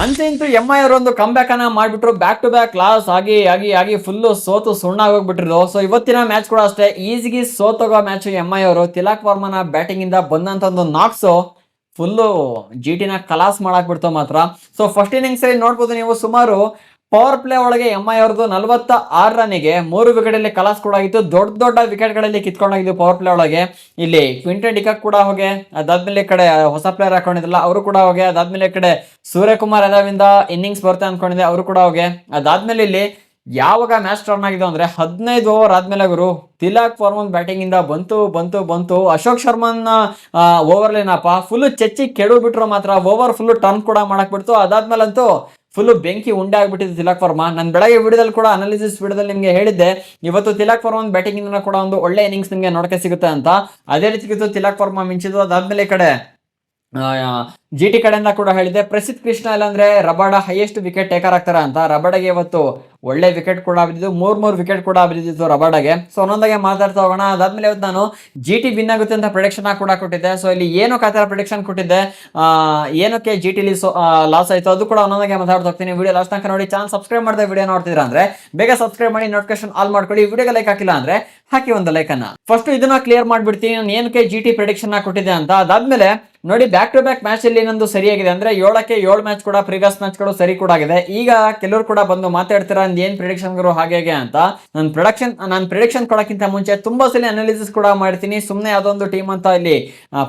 ಅಂತೂ ಎಂಐ ಅವರು ಒಂದು ಕಂಬ್ಯಾಕ್ ಅನ್ನ ಮಾಡ್ಬಿಟ್ರು. ಬ್ಯಾಕ್ ಟು ಬ್ಯಾಕ್ ಲಾಸ್ ಆಗಿ ಆಗಿ ಆಗಿ ಫುಲ್ ಸೋತು ಸುಣ್ಣಾಗೋಗ್ಬಿಟ್ಟಿದ್ರು. ಸೊ ಇವತ್ತಿನ ಮ್ಯಾಚ್ ಕೂಡ ಅಷ್ಟೇ ಈಸಿಗೆ ಸೋತೋಗೋ ಮ್ಯಾಚ್. ಎಂಐ ಅವರು ತಿಲಕ್ ವರ್ಮನ ಬ್ಯಾಟಿಂಗ್ ಇಂದ ಬಂದಂತ ಒಂದು ನಾಕ್ಸ್ ಫುಲ್ಲು ಜಿಟಿನ ಕಲಾಸ್ ಮಾಡಕ್ ಬಿಡ್ತು ಮಾತ್ರ. ಸೊ ಫಸ್ಟ್ ಇನ್ನಿಂಗ್ಸ್ ಅಲ್ಲಿ ನೋಡ್ಬೋದು ನೀವು, ಸುಮಾರು ಪವರ್ ಪ್ಲೇ ಒಳಗೆ ಎಂಐ ಅವ್ರದ್ದು 46 ರನ್ನಿಗೆ 3 ವಿಕೆಟ್ ಅಲ್ಲಿ ಕಲಾಸ್ ಕೂಡ ಆಗಿತ್ತು. ದೊಡ್ಡ ದೊಡ್ಡ ವಿಕೆಟ್ ಗಳಲ್ಲಿ ಕಿತ್ಕೊಂಡಾಗಿದ್ದು ಪವರ್ ಪ್ಲೇ ಒಳಗೆ. ಇಲ್ಲಿ ಕ್ವಿಂಟನ್ ಡಿಕಾಕ್ ಕೂಡ ಹೋಗಿ, ಅದಾದ್ಮೇಲೆ ಈ ಕಡೆ ಹೊಸ ಪ್ಲೇಯರ್ ಹಾಕೊಂಡಿದ್ರಲ್ಲ ಅವರು ಕೂಡ ಹೋಗಿ, ಅದಾದ್ಮೇಲೆ ಈ ಕಡೆ ಸೂರ್ಯಕುಮಾರ್ ಯಾದವ್ ಇಂದ ಇನ್ನಿಂಗ್ಸ್ ಬರುತ್ತೆ ಅನ್ಕೊಂಡಿದ್ದೆ, ಅವರು ಕೂಡ ಹೋಗಿ. ಅದಾದ್ಮೇಲೆ ಇಲ್ಲಿ ಯಾವಾಗ ಮ್ಯಾಚ್ ಟರ್ನ್ ಆಗಿದೆ ಅಂದ್ರೆ 15 ಓವರ್ ಆದ್ಮೇಲೆ ಗುರು ತಿಲಕ್ ವರ್ಮನ್ ಬ್ಯಾಟಿಂಗ್ ಇಂದ ಬಂತು ಅಶೋಕ್ ಶರ್ಮನ್ ಓವರ್ ಏನಪ್ಪ ಫುಲ್ ಚೆಚ್ಚಿ ಕೆಡು ಬಿಟ್ರು ಮಾತ್ರ. ಓವರ್ ಫುಲ್ ಟರ್ನ್ ಕೂಡ ಮಾಡಕ್ ಬಿಡ್ತು. ಅದಾದ್ಮೇಲಂತೂ ಫುಲ್ ಬೆಂಕಿ ಉಂಡೆ ಆಗ್ಬಿಟ್ಟಿದೆ ತಿಲಕ್ ವರ್ಮಾ. ನಾನು ಬೆಳಗ್ಗೆ ವಿಡಿಯೋದಲ್ಲಿ ಕೂಡ ಅನಾಲಿಸಿಸ್ ವಿಡಿಯೋದಲ್ಲಿ ನಿಮಗೆ ಹೇಳಿದ್ದೆ, ಇವತ್ತು ತಿಲಕ್ ವರ್ಮನ್ ಬ್ಯಾಟಿಂಗ್ ಇಂದ ಕೂಡ ಒಂದು ಒಳ್ಳೆ ಇನ್ನಿಂಗ್ಸ್ ನಿಮಗೆ ನೋಡಕ್ಕೆ ಸಿಗುತ್ತೆ ಅಂತ. ಅದೇ ರೀತಿ ತಿಲಕ್ ವರ್ಮಾ ಮಿಂಚಿದ್ದು. ಅದಾದ್ಮೇಲೆ ಈ ಕಡೆ ಜಿಟಿ ಕಡೆಯಿಂದ ಕೂಡ ಹೇಳಿದೆ, ಪ್ರಸಿದ್ಧ ಕೃಷ್ಣ ಇಲ್ಲಾಂದ್ರೆ ರಬಾಡ ಹೈಯೆಸ್ಟ್ ವಿಕೆಟ್ ಟೇಕರ್ ಆಗ್ತಾರ ಅಂತ. ರಬಾಡಗೆ ಇವತ್ತು ಒಳ್ಳೆ ವಿಕೆಟ್ ಕೂಡ ಬಿದ್ದಿದ್ದು, ಮೂರ್ ವಿಕೆಟ್ ಕೂಡ ಬಿದ್ದಿತ್ತು ರಬಾಡಗೆ. ಸೊ ಒಂದೊಂದಾಗೆ ಮಾತಾಡ್ತಾ ಹೋಗೋಣ. ಅದಾದ್ಮೇಲೆ ಇವತ್ತು ನಾನು ಜಿಟಿ ವಿನ್ ಆಗುತ್ತೆ ಅಂತ ಪ್ರಿಡಿಕ್ಷನ್ ಕೂಡ ಕೊಟ್ಟಿದ್ದೆ. ಸೊ ಇಲ್ಲಿ ಏನಕ್ಕೆ ಆ ಥರ ಪ್ರಿಡಿಕ್ಷನ್ ಕೊಟ್ಟಿದ್ದೆ, ಏನಕ್ಕೆ ಜಿಟಿಲಿ ಲಾಸ್ ಆಯ್ತು ಅದು ಕೂಡ ಒಂದೊಂದಾಗೆ ಮಾತಾಡ್ತಾ ಹೋಗ್ತೀನಿ. ವಿಡಿಯೋ ಲಾಸ್ಟ್ ತನಕ ನೋಡಿ. ಚಾನಲ್ ಸಬ್ಸ್ಕ್ರೈಬ್ ಮಾಡಿದ್ರೆ ವಿಡಿಯೋ ನೋಡ್ತಿದ್ರ ಅಂದ್ರೆ ಬೇಗ ಸಬ್ಸ್ಕ್ರೈಬ್ ಮಾಡಿ, ನೋಟಿಫಿಕೇಶನ್ ಆಲ್ ಮಾಡ್ಕೊಳ್ಳಿ. ವಿಡಿಯೋಗೆ ಲೈಕ್ ಹಾಕಿಲ್ಲ ಅಂದ್ರೆ ಹಾಕಿ ಒಂದು ಲೈಕ್ ಅನ್ನ. ಫಸ್ಟ್ ಇದನ್ನ ಕ್ಲಿಯರ್ ಮಾಡ್ಬಿಡ್ತೀನಿ, ನಾನು ಏನಕ್ಕೆ ಜಿಟಿ ಪ್ರಿಡಿಕ್ಷನ್ ಕೊಟ್ಟಿದ್ದೆ ಅಂತ. ಅದಾದ್ಮೇಲೆ ನೋಡಿ, ಬ್ಯಾಕ್ ಟು ಬ್ಯಾಕ್ ಮ್ಯಾಚ್ ಅಲ್ಲಿ ನಂದು ಸರಿಯಾಗಿದೆ ಅಂದ್ರೆ 7ಕ್ಕೆ 7 ಮ್ಯಾಚ್ ಕೂಡ ಪ್ರೀವಿಯಸ್ ಮ್ಯಾಚ್ ಗಳು ಸರಿ ಕೂಡ ಆಗಿದೆ. ಈಗ ಕೆಲವರು ಕೂಡ ಬಂದು ಮಾತಾಡ್ತೀರಾ ಏನ್ ಪ್ರಿಡಿಕ್ಷನ್ ಗಳು ಹಾಗೆ ಅಂತ. ನಾನು ಪ್ರಿಡಿಕ್ಷನ್ ಕೊಡಕ್ಕಿಂತ ಮುಂಚೆ ತುಂಬಾ ಸಲ ಅನಾಲಿಸಿಸ್ ಕೂಡ ಮಾಡ್ತೀನಿ. ಸುಮ್ಮನೆ ಯಾವ್ದೊಂದು ಟೀಮ್ ಅಂತ ಇಲ್ಲಿ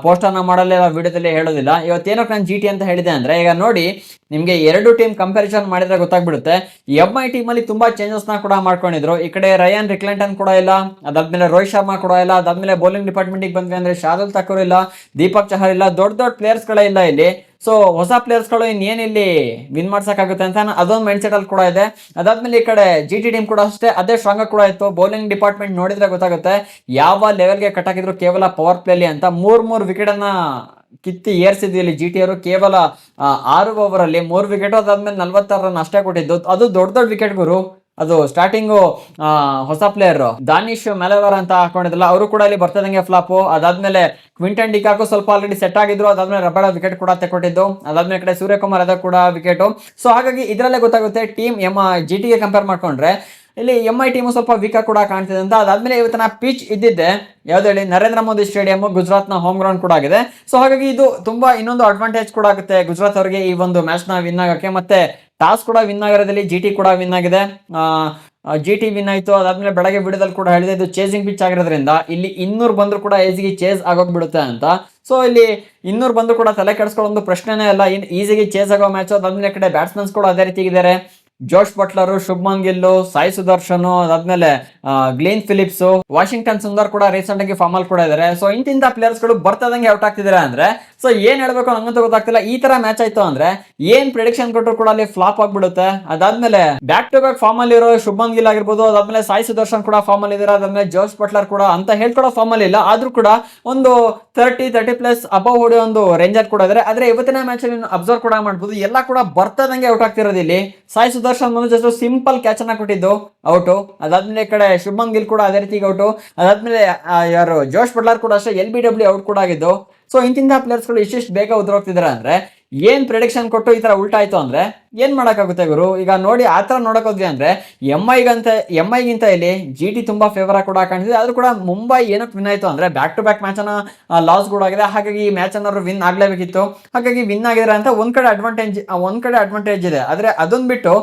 ಪೋಸ್ಟ್ ಅನ್ನ ಮಾಡಲ್ಲ, ವಿಡಿಯೋದಲ್ಲಿ ಹೇಳೋದಿಲ್ಲ. ಇವತ್ತೇನಕ್ಕೆ ನಾನು ಜಿಟಿ ಅಂತ ಹೇಳಿದೆ ಅಂದ್ರೆ, ಈಗ ನೋಡಿ ನಿಮ್ಗೆ 2 ಟೀಮ್ ಕಂಪ್ಯಾರಿಸನ್ ಮಾಡಿದ್ರೆ ಗೊತ್ತಾಗ್ಬಿಡುತ್ತೆ. ಎಂಐ ಟೀಮ್ ಅಲ್ಲಿ ತುಂಬಾ ಚೇಂಜಸ್ ನ ಕೂಡ ಮಾಡ್ಕೊಂಡಿದ್ರು. ಈ ಕಡೆ ರಯಾನ್ ರಿಕ್ಲೆಂಟನ್ ಕೂಡ ಇಲ್ಲ, ಅದಾದ್ಮೇಲೆ ರೋಹಿತ್ ಶರ್ಮಾ ಕೂಡ ಇಲ್ಲ, ಅದಾದ್ಮೇಲೆ ಬೌಲಿಂಗ್ ಡಿಪಾರ್ಟ್ಮೆಂಟ್ ಬಂದ್ವಿ ಅಂದ್ರೆ ಶಾರ್ದುಲ್ ಠಾಕೂರ್ ಇಲ್ಲ, ದೀಪಕ್ ಚಹರ್ ಇಲ್ಲ, ದೊಡ್ಡ ಪ್ಲೇಯರ್ಸ್ ಗಳೇ ಇಲ್ಲ ಇಲ್ಲಿ. ಸೊ ಹೊಸ ಪ್ಲೇಯರ್ಸ್ ಗಳು ಇನ್ನೇನಿಲ್ಲಿ ವಿನ್ ಮಾಡ್ಸಕ್ಕಾಗುತ್ತೆ ಅಂತ ಅದೊಂದು ಮೈಂಡ್ ಸೆಟ್ ಅಲ್ಲಿ ಕೂಡ ಇದೆ. ಅದಾದ್ಮೇಲೆ ಈ ಕಡೆ ಜಿಟಿ ಟೀಮ್ ಕೂಡ ಅಷ್ಟೇ ಅದೇ ಸ್ಟ್ರಾಂಗ್ ಕೂಡ ಇತ್ತು. ಬೌಲಿಂಗ್ ಡಿಪಾರ್ಟ್ಮೆಂಟ್ ನೋಡಿದ್ರೆ ಗೊತ್ತಾಗುತ್ತೆ ಯಾವ ಲೆವೆಲ್ಗೆ ಕಟ್ ಹಾಕಿದ್ರು ಕೇವಲ ಪವರ್ ಪ್ಲೇಲಿ ಅಂತ. 3 ವಿಕೆಟ್ ಅನ್ನ ಕಿತ್ತಿ ಏರ್ಸಿದ್ವಿ ಇಲ್ಲಿ ಜಿಟಿ ಅವರು. ಕೇವಲ 6 ಓವರ್ ಅಲ್ಲಿ 3 ವಿಕೆಟ್, ಅದಾದ್ಮೇಲೆ 46 ರನ್ ಅಷ್ಟೇ ಕೊಟ್ಟಿದ್ದು. ಅದು ದೊಡ್ಡ ವಿಕೆಟ್ ಗುರು. ಅದು ಸ್ಟಾರ್ಟಿಂಗು ಹೊಸ ಪ್ಲೇಯರ್ ದಾನಿಶ್ ಮೆಲವರ್ ಅಂತ ಹಾಕೊಂಡಿದ್ರಲ್ಲ, ಅವರು ಕೂಡ ಇಲ್ಲಿ ಬರ್ತದಂಗೆ ಫ್ಲಾಪ್. ಅದಾದ್ಮೇಲೆ ಕ್ವಿಂಟನ್ ಡಿಕಾಕು ಸ್ವಲ್ಪ ಆಲ್ರೆಡಿ ಸೆಟ್ ಆಗಿದ್ರು. ಅದಾದ್ಮೇಲೆ ರಬಾಡ ವಿಕೆಟ್ ಕೂಡ ತೆಕೊಟ್ಟಿದ್ದು. ಅದಾದ್ಮೇಲೆ ಕಡೆ ಸೂರ್ಯಕುಮಾರ್ ಯಾದವ್ ಕೂಡ ವಿಕೆಟ್. ಸೊ ಹಾಗಾಗಿ ಇದರಲ್ಲೇ ಗೊತ್ತಾಗುತ್ತೆ ಟೀಮ್ ಜಿಟಿಗೆ ಕಂಪೇರ್ ಮಾಡ್ಕೊಂಡ್ರೆ ಇಲ್ಲಿ ಎಂಐ ಟೀಮು ಸ್ವಲ್ಪ ವೀಕ್ ಕೂಡ ಕಾಣ್ತಿದೆ ಅಂತ. ಅದಾದ್ಮೇಲೆ ಇವತ್ತಿನ ಪಿಚ್ ಇದ್ದಿದ್ದೆ ಯಾವ್ದು ಹೇಳಿ, ನರೇಂದ್ರ ಮೋದಿ ಸ್ಟೇಡಿಯಂ, ಗುಜರಾತ್ ನ ಹೋಮ್ ಗ್ರೌಂಡ್ ಕೂಡ ಆಗಿದೆ. ಸೊ ಹಾಗಾಗಿ ಇದು ತುಂಬಾ ಇನ್ನೊಂದು ಅಡ್ವಾಂಟೇಜ್ ಕೂಡ ಆಗುತ್ತೆ ಗುಜರಾತ್ ಅವರಿಗೆ ಈ ಒಂದು ಮ್ಯಾಚ್ ನ ವಿನ್ ಆಗಕ್ಕೆ. ಮತ್ತೆ ಟಾಸ್ ಕೂಡ ವಿನ್ ಆಗಿರೋದ್ರಲ್ಲಿ ಜಿಟಿ ಕೂಡ ವಿನ್ ಆಗಿದೆ. ಜಿಟಿ ವಿನ್ ಆಯ್ತು. ಅದಾದ್ಮೇಲೆ ಬೆಳಗ್ಗೆ ವಿಡಿಯೋದಲ್ಲಿ ಕೂಡ ಹೇಳಿದೆ, ಇದು ಚೇಸಿಂಗ್ ಪಿಚ್ ಆಗಿರೋದ್ರಿಂದ ಇಲ್ಲಿ 200 ಬಂದ್ರು ಕೂಡ ಈಸಿಗೆ ಚೇಸ್ ಆಗೋಗ್ಬಿಡುತ್ತೆ ಅಂತ. ಸೊ ಇಲ್ಲಿ 200 ಬಂದ್ರು ಕೂಡ ತಲೆ ಕೆಡಿಸ್ಕೊಳ್ಳೋ ಒಂದು ಪ್ರಶ್ನೆನೇ ಇಲ್ಲ, ಈಸಿಗೆ ಚೇಸ್ ಆಗೋ ಮ್ಯಾಚ್. ಅದಾದ್ಮೇಲೆ ಕಡೆ ಬ್ಯಾಟ್ಸ್ಮನ್ಸ್ ಕೂಡ ಅದೇ ರೀತಿ ಇದ್ದಾರೆ. ಜೋಶ್ ಬಟ್ಲರ್, ಶುಭ್ಮನ್ ಗಿಲ್, ಸಾಯಿ ಸುದರ್ಶನ್, ಅದಾದ್ಮೇಲೆ ಗ್ಲೇನ್ ಫಿಲಿಪ್ಸ್, ವಾಷಿಂಗ್ಟನ್ ಸುಂದರ್ ಕೂಡ ರೀಸೆಂಟ್ ಆಗಿ ಫಾರ್ಮ್ ಅಲ್ಲಿ ಕೂಡ ಇದಾರೆ. ಸೊ ಇಂತಿಂತ ಪ್ಲೇಯರ್ಸ್ ಗಳು ಬರ್ತದಂಗೆ ಔಟ್ ಆಗ್ತಿದ್ದಾರೆ ಅಂದ್ರೆ, ಸೊ ಏನ್ ಹೇಳ್ಬೇಕು ನಂಗಂತೂ ಗೊತ್ತಾಗ್ತಿಲ್ಲ. ಈ ತರ ಮ್ಯಾಚ್ ಆಯ್ತು ಅಂದ್ರೆ ಏನ್ ಪ್ರಿಡಿಕ್ಷನ್ ಕೊಟ್ಟರು ಕೂಡ ಅಲ್ಲಿ ಫ್ಲಾಪ್ ಆಗ್ಬಿಡುತ್ತೆ. ಅದಾದ್ಮೇಲೆ ಬ್ಯಾಕ್ ಟು ಬ್ಯಾಕ್ ಫಾರ್ಮ್ ಅಲ್ಲಿ ಇರೋ ಶುಭ್ಮನ್ ಗಿಲ್ ಆಗಿರ್ಬೋದು, ಅದಾದ್ಮೇಲೆ ಸಾಯಿ ಸುದರ್ಶನ್ ಕೂಡ ಫಾರ್ಮ್ ಅಲ್ಲಿ ಇದಾರೆ, ಅದಾದ್ಮೇಲೆ ಜೋಶ್ ಬಟ್ಲರ್ ಕೂಡ ಅಂತ ಹೇಳ್ಕೊಡೋ ಫಾರ್ಮ್ ಅಲ್ಲಿ ಇಲ್ಲ, ಆದ್ರೂ ಕೂಡ ಒಂದು 30+ ಅಬವ್ ಹೊಡೆಯೋ ಒಂದು ರೇಂಜರ್ ಕೂಡ ಇದಾರೆ. ಆದ್ರೆ ಇವತ್ತಿನ ಮ್ಯಾಚ್ ಅಲ್ಲಿ ಅಬ್ಸರ್ವ್ ಕೂಡ ಮಾಡ್ಬೋದು, ಎಲ್ಲ ಕೂಡ ಬರ್ತದಂಗೆ ಔಟ್ ಆಗ್ತಿರೋದು ಇಲ್ಲಿ. Sai Sudarshan just simple catch ಅನ್ನ ಕೊಟ್ಟಿದ್ದು ಔಟು. ಅದಾದ್ಮೇಲೆ ಈ ಕಡೆ ಶುಭ್ಮನ್ ಗಿಲ್ ಕೂಡ ಅದೇ ರೀತಿ ಔಟು. ಅದಾದ್ಮೇಲೆ ಯಾರು ಜೋಶ್ ಬಟ್ಲರ್ ಕೂಡ ಅಷ್ಟೇ LBW ಔಟ್ ಕೂಡ ಆಗಿದ್ದು. ಸೊ ಇಂತಿಂತ ಪ್ಲೇಯರ್ಸ್ ಗಳು ಇಷ್ಟಿಷ್ಟು ಬೇಗ ಉದುರೋಗ್ತಿದಾರೆ ಅಂದ್ರೆ ಏನ್ ಪ್ರಿಡಿಕ್ಷನ್ ಕೊಟ್ಟು ಈ ತರ ಉಲ್ಟಾ ಆಯ್ತು ಅಂದ್ರೆ ಏನ್ ಮಾಡಕ್ಕಾಗುತ್ತೆ ಗುರು. ಈಗ ನೋಡಿ ಆ ತರ ನೋಡಕ್ ಹೋದ್ವಿ ಅಂದ್ರೆ ಎಂಐಗಿಂತ ಇಲ್ಲಿ ಜಿಟಿ ತುಂಬಾ ಫೇವರ್ ಕೂಡ ಕಾಣಿಸಿದೆ. ಆದ್ರೂ ಕೂಡ ಮುಂಬೈ ಏನಕ್ಕೆ ವಿನ್ ಆಯ್ತು ಅಂದ್ರೆ ಬ್ಯಾಕ್ ಟು ಬ್ಯಾಕ್ ಮ್ಯಾಚ್ ಅನ್ನ ಲಾಸ್ ಕೂಡ ಆಗಿದೆ. ಹಾಗಾಗಿ ಈ ಮ್ಯಾಚ್ ಅನ್ನ ವಿನ್ ಆಗ್ಲೇಬೇಕಿತ್ತು. ಹಾಗಾಗಿ ವಿನ್ ಆಗಿದ್ರೆ ಅಂತ ಒಂದ್ ಕಡೆ ಅಡ್ವಾಂಟೇಜ್ ಇದೆ. ಆದ್ರೆ ಅದನ್ನ ಬಿಟ್ಟು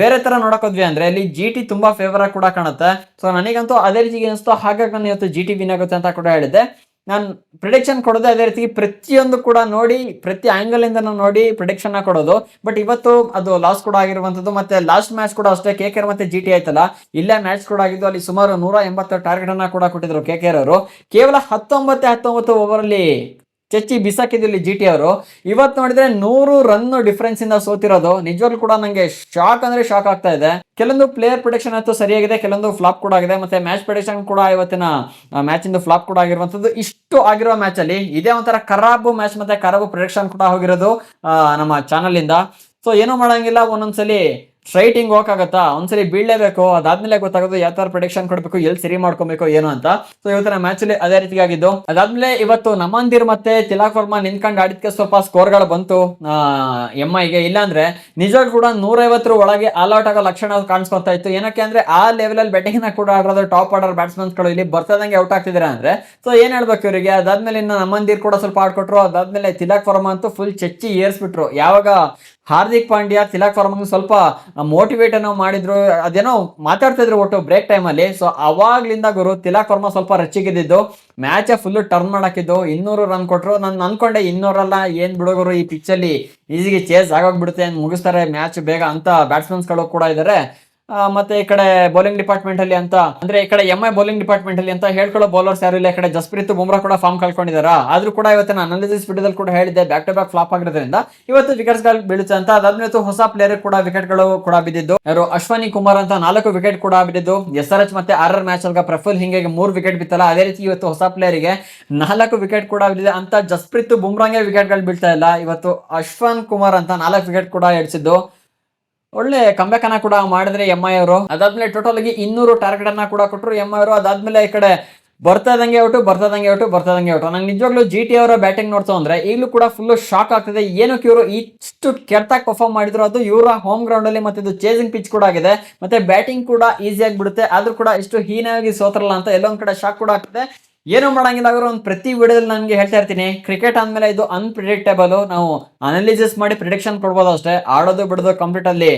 ಬೇರೆ ತರ ನೋಡಕ್ ಹೋದ್ವಿ ಅಂದ್ರೆ ಇಲ್ಲಿ ಜಿಟಿ ತುಂಬಾ ಫೇವರ್ ಕೂಡ ಕಾಣುತ್ತೆ. ಸೊ ನನಗಂತೂ ಅದೇ ರೀತಿ ಅನಿಸ್ತು. ಹಾಗಾಗಿ ನಾನು ಇವತ್ತು ಜಿಟಿ ವಿನ್ ಆಗುತ್ತೆ ಅಂತ ಕೂಡ ಹೇಳಿದ್ದೆ. ನಾನು ಪ್ರಿಡಿಕ್ಷನ್ ಕೊಡೋದು ಅದೇ ರೀತಿ ಪ್ರತಿಯೊಂದು ಕೂಡ ನೋಡಿ, ಪ್ರತಿ ಆಂಗಲ್ ಇಂದ ನೋಡಿ ಪ್ರಿಡಿಕ್ಷನ್ ಕೊಡೋದು. ಬಟ್ ಇವತ್ತು ಅದು ಲಾಸ್ ಕೂಡ ಆಗಿರುವಂತದ್ದು. ಮತ್ತೆ ಲಾಸ್ಟ್ ಮ್ಯಾಚ್ ಕೂಡ ಅಷ್ಟೇ KKR ಮತ್ತೆ ಜಿಟಿ ಆಯ್ತಲ್ಲ, ಇಲ್ಲೇ ಮ್ಯಾಚ್ ಕೂಡ ಆಗಿದ್ದು. ಅಲ್ಲಿ ಸುಮಾರು 180 ಟಾರ್ಗೆಟ್ ಅನ್ನ ಕೂಡ ಕೊಟ್ಟಿದ್ರು KKR ಅವರು. ಕೇವಲ 19 ಓವರ್ ಅಲ್ಲಿ ಚೆಚ್ಚಿ ಬಿಸಾಕಿದ್ರು ಜಿಟಿ ಅವರು. ಇವತ್ತು ನೋಡಿದ್ರೆ 100 ರನ್ ಡಿಫರೆನ್ಸ್ ಇಂದ ಸೋತಿರೋದು ನಿಜವಾಗ್ಲೂ ಕೂಡ ನಂಗೆ ಶಾಕ್ ಅಂದ್ರೆ ಶಾಕ್ ಆಗ್ತಾ ಇದೆ. ಕೆಲವೊಂದು ಪ್ಲೇಯರ್ ಪ್ರೊಡಿಕ್ಷನ್ ಅಂತೂ ಸರಿಯಾಗಿದೆ, ಕೆಲವೊಂದು ಫ್ಲಾಪ್ ಕೂಡ ಆಗಿದೆ. ಮತ್ತೆ ಮ್ಯಾಚ್ ಪ್ರೊಡಿಕ್ಷನ್ ಕೂಡ ಇವತ್ತಿನ ಮ್ಯಾಚ್ ಇಂದ ಫ್ಲಾಪ್ ಕೂಡ ಆಗಿರುವಂತದ್ದು. ಇಷ್ಟು ಆಗಿರೋ ಮ್ಯಾಚ್ ಅಲ್ಲಿ ಇದೇ ಒಂಥರ ಖರಾಬು ಮ್ಯಾಚ್ ಮತ್ತೆ ಖರಾಬು ಪ್ರೊಡಿಕ್ಷನ್ ಕೂಡ ಹೋಗಿರೋದು ನಮ್ಮ ಚಾನಲ್ ಇಂದ. ಸೊ ಏನೂ ಮಾಡಂಗಿಲ್ಲ, ಒಂದೊಂದ್ಸಲಿ ಸ್ಟ್ರೈಟಿಂಗ್ ಹೋಗಕ್ಕಾಗತ್ತಾ, ಒಂದ್ಸಲಿ ಬೀಳಲೇಬೇಕು, ಅದಾದ್ಮೇಲೆ ಗೊತ್ತಾಗೋದು ಯಾವ ತರ ಪ್ರಿಡಿಕ್ಷನ್ ಕೊಡ್ಬೇಕು, ಎಲ್ಲಿ ಸರಿ ಮಾಡ್ಕೊಬೇಕು ಏನು ಅಂತ. ಸೊ ಇವತ್ತಿನ ಮ್ಯಾಚ್ ಅಲ್ಲಿ ಅದೇ ರೀತಿ ಆಗಿದ್ದು. ಅದಾದ್ಮೇಲೆ ಇವತ್ತು ನಮಂದಿರ್ ಮತ್ತೆ ತಿಲಕ್ ವರ್ಮಾ ನಿಂತ್ಕೊಂಡು ಆಡಿದ್ಕೆ ಸ್ವಲ್ಪ ಸ್ಕೋರ್ಗಳು ಬಂತು ಎಂಐಗೆ. ಇಲ್ಲಾಂದ್ರೆ ನಿಜವಾಗ್ಲೂ ಕೂಡ 150 ಒಳಗೆ ಆಲ್ ಔಟ್ ಆಗೋ ಲಕ್ಷಣ ಕಾಣಿಸ್ಕೊತಾ ಇತ್ತು. ಏನಕ್ಕೆ ಅಂದ್ರೆ ಆ ಲೆವೆಲ್ ಅಲ್ಲಿ ಬ್ಯಾಟಿಂಗ್ ನ ಕೂಡ ಆಡೋದು ಟಾಪ್ ಆರ್ಡರ್ ಬ್ಯಾಟ್ಸ್ಮನ್ಸ್ ಗಳು ಇಲ್ಲಿ ಬರ್ತದಂಗೆ ಔಟ್ ಆಗ್ತಿದ್ದಾರೆ ಅಂದ್ರೆ ಸೊ ಏನ್ ಹೇಳ್ಬೇಕು ಇವರಿಗೆ. ಅದಾದ್ಮೇಲೆ ಇನ್ನು ನಮಂದಿರ್ ಕೂಡ ಸ್ವಲ್ಪ ಆಡ್ಕೊಟ್ರು. ಅದಾದ್ಮೇಲೆ ತಿಲಕ್ ವರ್ಮಾ ಅಂತೂ ಫುಲ್ ಚೆಚ್ಚಿ ಏರ್ಸ್ಬಿಟ್ರು. ಯಾವಾಗ ಹಾರ್ದಿಕ್ ಪಾಂಡ್ಯ ತಿಲಕ್ ವರ್ಮಾ ಸ್ವಲ್ಪ ಮೋಟಿವೇಟ್ ಏನೋ ಮಾಡಿದ್ರು, ಅದೇನೋ ಮಾತಾಡ್ತಿದ್ರು ಒಟ್ಟು ಬ್ರೇಕ್ ಟೈಮ್ ಅಲ್ಲಿ. ಸೊ ಅವಾಗ್ಲಿಂದ ಗುರು ತಿಲಕ್ ವರ್ಮಾ ಸ್ವಲ್ಪ ರಚ್ಚಿಗಿದ್ದು ಮ್ಯಾಚ್ ಫುಲ್ ಟರ್ನ್ ಮಾಡಾಕಿದ್ದು. 200 ರನ್ ಕೊಟ್ರು. ನಾನು ಅನ್ಕೊಂಡೆ 200 ಏನ್ ಬಿಡೋಗರು, ಈ ಪಿಚ್ ಅಲ್ಲಿ ಈಸಿಗೆ ಚೇಸ್ ಆಗೋಗ್ಬಿಡುತ್ತೆ, ಮುಗಿಸ್ತಾರೆ ಮ್ಯಾಚ್ ಬೇಗ ಅಂತ ಬ್ಯಾಟ್ಸ್ಮನ್ಸ್ ಗಳು ಕೂಡ ಇದಾರೆ. ಮತ್ತೆ ಈ ಕಡೆ ಬೌಲಿಂಗ್ ಡಿಪಾರ್ಟ್ಮೆಂಟ್ ಅಲ್ಲಿ ಅಂತ ಅಂದ್ರೆ ಈ ಕಡೆ ಎಂಐ ಬೌಲಿಂಗ್ ಡಿಪಾರ್ಟ್ಮೆಂಟ್ ಅಲ್ಲಿ ಅಂತ ಹೇಳ್ಕೊಳ್ಳೋ ಬೌಲರ್ಸ್ ಯಾರು ಇಲ್ಲ. ಈ ಕಡೆ ಜಸ್ಪ್ರೀತ್ ಬುಮ್ರಾ ಕೂಡ ಫಾರ್ಮ್ ಕಳ್ಕೊಂಡಿದಾರ. ಆದ್ರೂ ಕೂಡ ಇವತ್ತಿನ ಅನಾಲಿಸಿಸ್ ವಿಡಿಯೋದಲ್ಲಿ ಕೂಡ ಹೇಳಿದ್ದೆ, ಬ್ಯಾಕ್ ಟು ಬ್ಯಾಕ್ ಫ್ಲಾಪ್ ಆಗಿರೋದ್ರಿಂದ ಇವತ್ತು ವಿಕೆಟ್ಸ್ ಗಳು ಬೀಳುತ್ತೆ ಅಂತ. ಅದಾದ್ಮೇಲೆ ಹೊಸ ಪ್ಲೇಯರ್ ಕೂಡ ವಿಕೆಟ್ ಗಳು ಕೂಡ ಬಿದ್ದಿದ್ದು. ಯಾರು ಅಶ್ವನಿ ಕುಮಾರ್ ಅಂತ 4 ವಿಕೆಟ್ ಕೂಡ ಬಿದ್ದಿದ್ದು. SRH ಮತ್ತೆ RR ಮ್ಯಾಚ್ ಅಲ್ಲಿ ಪ್ರಫುಲ್ ಹಿಂಗೆ 3 ವಿಕೆಟ್ ಬಿತ್ತಲ್ಲ, ಅದೇ ರೀತಿ ಇವತ್ತು ಹೊಸ ಪ್ಲೇಯರ್ ಗೆ 4 ವಿಕೆಟ್ ಕೂಡ ಬಿದ್ದಿದೆ ಅಂತ. ಜಸ್ಪ್ರೀತ್ ಬುಮ್ರಾಂಗೆ ವಿಕೆಟ್ ಗಳು ಬೀಳ್ತಾ ಇಲ್ಲ. ಇವತ್ತು ಅಶ್ವನ್ ಕುಮಾರ್ ಅಂತ 4 ವಿಕೆಟ್ ಕೂಡ ಎಡ್ಸಿದ್ದು. ಒಳ್ಳೆ ಕಂಬ್ಯಾಕ್ ಅನ್ನ ಕೂಡ ಮಾಡಿದ್ರೆ ಎಂಐ ಅವರು. ಅದಾದ್ಮೇಲೆ ಟೋಟಲ್ ಆಗಿ 200 ಟಾರ್ಗೆಟ್ ಅನ್ನ ಕೂಡ ಕೊಟ್ಟರು ಎಂಐ ಅವರು. ಅದಾದ್ಮೇಲೆ ಈ ಕಡೆ ಬರ್ತದಂಗೆ ಔಟು. ನಂಗೆ ನಿಜವಾಗ್ಲೂ GT ಅವರ ಬ್ಯಾಟಿಂಗ್ ನೋಡ್ತಾ ಅಂದ್ರೆ ಈಗಲೂ ಕೂಡ ಫುಲ್ ಶಾಕ್ ಆಗ್ತದೆ. ಏನಕ್ಕೆ ಇವರು ಇಷ್ಟು ಕೆಟ್ಟಾಗಿ ಪರ್ಫಾರ್ಮ್ ಮಾಡಿದ್ರು, ಅದು ಇವರ ಹೋಮ್ ಗ್ರೌಂಡ್ ಅಲ್ಲಿ, ಮತ್ತೆ ಇದು ಚೇಸಿಂಗ್ ಪಿಚ್ ಕೂಡ ಆಗಿದೆ, ಮತ್ತೆ ಬ್ಯಾಟಿಂಗ್ ಕೂಡ ಈಸಿ ಆಗಿಬಿಡುತ್ತೆ. ಆದ್ರೂ ಕೂಡ ಇಷ್ಟು ಹೀನಾಗಿ ಸೋತ್ರಲ್ಲ ಅಂತ ಎಲ್ಲೊಂದ್ ಕಡೆ ಶಾಕ್ ಕೂಡ ಆಗ್ತದೆ. ಏನೂ ಮಾಡಂಗಿಲ್ಲ ಅವರು. ಒಂದು ಪ್ರತಿ ವಿಡಿಯೋದಲ್ಲಿ ನನಗೆ ಹೇಳ್ತಾ ಇರ್ತೀನಿ, ಕ್ರಿಕೆಟ್ ಅಂದಮೇಲೆ ಇದು ಅನ್ಪ್ರಿಡಿಕ್ಟೇಬಲ್. ನಾವು ಅನಾಲಿಸಿಸ್ ಮಾಡಿ ಪ್ರಿಡಿಕ್ಷನ್ ಕೊಡ್ಬೋದು ಅಷ್ಟೇ, ಆಡೋದು ಬಿಡೋದು ಕಂಪ್ಲೀಟ್ ಅಲ್ಲಿ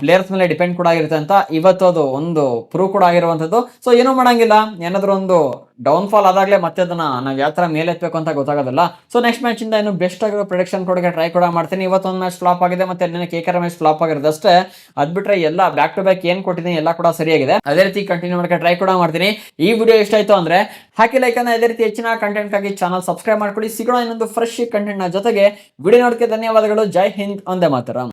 ಪ್ಲೇಯರ್ಸ್ ಮೇಲೆ ಡಿಪೆಂಡ್ ಕೂಡ ಆಗಿರುತ್ತೆ ಅಂತ ಇವತ್ತು ಅದು ಒಂದು ಪ್ರೂವ್ ಕೂಡ ಆಗಿರುವಂತದ್ದು. ಸೊ ಏನೂ ಮಾಡಂಗಿಲ್ಲ, ಏನಾದ್ರು ಒಂದು ಡೌನ್ ಫಾಲ್ ಆದಾಗಲೇ ಮತ್ತೆ ಅದನ್ನ ನಾವು ಯಾವ ತರ ಮೇಲೆ ಎತ್ತಬೇಕು ಅಂತ ಗೊತ್ತಾಗೋದಿಲ್ಲ. ಸೊ ನೆಕ್ಸ್ಟ್ ಮ್ಯಾಚ್ ಇಂದ ಇನ್ನು ಬೆಸ್ಟ್ ಆಗಿರೋ ಪ್ರಿಡಿಕ್ಷನ್ ಕೊಡೋಕೆ ಟ್ರೈ ಕೂಡ ಮಾಡ್ತೀನಿ. ಇವತ್ತೊಂದು ಮ್ಯಾಚ್ ಫ್ಲಾಪ್ ಆಗಿದೆ, ಮತ್ತೆ KKR ಮ್ಯಾಚ್ ಫ್ಲಾಪ್ ಆಗಿರೋದು ಅಷ್ಟೇ. ಅದ್ ಬಿಟ್ರೆ ಎಲ್ಲ ಬ್ಯಾಕ್ ಟು ಬ್ಯಾಕ್ ಏನ್ ಕೊಟ್ಟಿದ್ದೀನಿ ಎಲ್ಲ ಕೂಡ ಸರಿಯಾಗಿದೆ. ಅದೇ ರೀತಿ ಕಂಟಿನ್ಯೂ ಮಾಡೋಕೆ ಟ್ರೈ ಕೂಡ ಮಾಡ್ತೀನಿ. ಈ ವಿಡಿಯೋ ಇಷ್ಟ ಆಯ್ತು ಅಂದ್ರೆ ಹಾಕಿ ಲೈಕ್ ಅನ್ನ, ಅದೇ ರೀತಿ ಹೆಚ್ಚಿನ ಕಂಟೆಂಟ್ ಆಗಿ ಚಾನಲ್ ಸಬ್ಸ್ಕ್ರೈಬ್ ಮಾಡ್ಕೊಳ್ಳಿ. ಸಿಗೋಣ ಇನ್ನೊಂದು ಫ್ರೆಶ್ ಕಂಟೆಂಟ್ ನ ಜೊತೆಗೆ. ವಿಡಿಯೋ ನೋಡಕ್ಕೆ ಧನ್ಯವಾದಗಳು. ಜೈ ಹಿಂದ್, ಒಂದೇ ಮಾತರಂ.